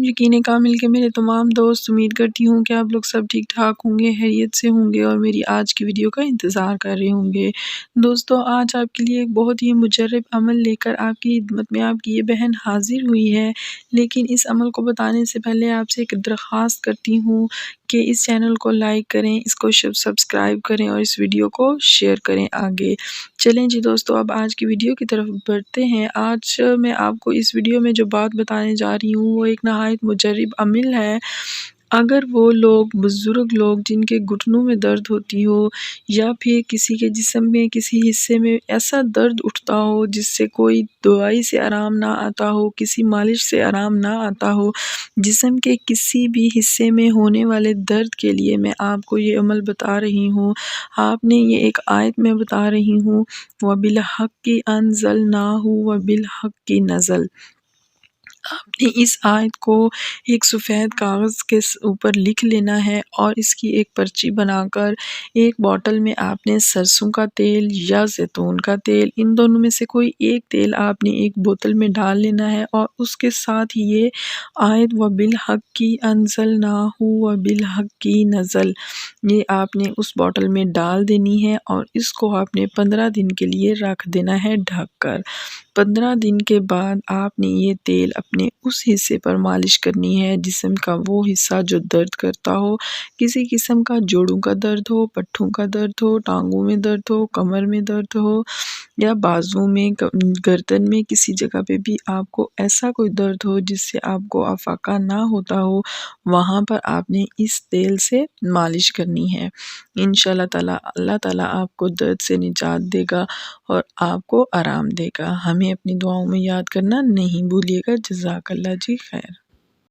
یقین کامل کہ میرے تمام دوست، امید کرتی ہوں کہ آپ لوگ سب ٹھیک ٹھاک ہوں گے، خیریت سے ہوں گے اور میری آج کی ویڈیو کا انتظار کر رہے ہوں گے۔ دوستو، آج آپ کے لیے ایک بہت ہی مجرب عمل لے کر آپ کی خدمت میں آپ کی یہ بہن حاضر ہوئی ہے، لیکن اس عمل کو بتانے سے پہلے آپ سے ایک درخواست کرتی ہوں کہ اس چینل کو لائک کریں، اس کو سبسکرائب کریں اور اس ویڈیو کو شیئر کریں آگے۔ چلیں جی دوستو، اب آج کی ویڈیو کی طرف بڑھتے ہیں۔ آج میں آپ کو اس ویڈیو میں جو بات بتانے جا رہی ہوں وہ ایک نہایت مجرب عمل ہے۔ اگر وہ لوگ، بزرگ لوگ جن کے گھٹنوں میں درد ہوتی ہو یا پھر کسی کے جسم میں کسی حصے میں ایسا درد اٹھتا ہو جس سے کوئی دوائی سے آرام نہ آتا ہو، کسی مالش سے آرام نہ آتا ہو، جسم کے کسی بھی حصے میں ہونے والے درد کے لیے میں آپ کو یہ عمل بتا رہی ہوں۔ آپ نے یہ ایک آیت میں بتا رہی ہوں، وَبِالْحَقِّ أَنزَلْنَاهُ وَبِالْحَقِّ نَزَلَ۔ آپ نے اس آیت کو ایک سفید کاغذ کے اوپر لکھ لینا ہے اور اس کی ایک پرچی بنا کر ایک بوتل میں آپ نے سرسوں کا تیل یا زیتون کا تیل، ان دونوں میں سے کوئی ایک تیل آپ نے ایک بوتل میں ڈال لینا ہے اور اس کے ساتھ یہ آیت وَبِالْحَقِّ أَنزَلْنَاهُ وَبِالْحَقِّ نَزَلَ یہ آپ نے اس بوتل میں ڈال دینی ہے اور اس کو آپ نے 15 دن کے لیے رکھ دینا ہے ڈھک کر۔ 15 دن کے بعد آپ نے یہ تیل اپنے اس حصے پر مالش کرنی ہے جسم کا وہ حصہ جو درد کرتا ہو، کسی قسم کا جوڑوں کا درد ہو، پٹھوں کا درد ہو، ٹانگوں میں درد ہو، کمر میں درد ہو یا بازو میں، گردن میں، کسی جگہ پہ بھی آپ کو ایسا کوئی درد ہو جس سے آپ کو افاقہ نہ ہوتا ہو، وہاں پر آپ نے اس تیل سے مالش کرنی ہے۔ انشاءاللہ تعالیٰ اللہ تعالیٰ آپ کو درد سے نجات دے گا اور آپ کو آرام دے گا۔ ہمیں اپنی دعاؤں میں یاد کرنا نہیں بھولیے گا۔ جزاک اللہ جی خیر۔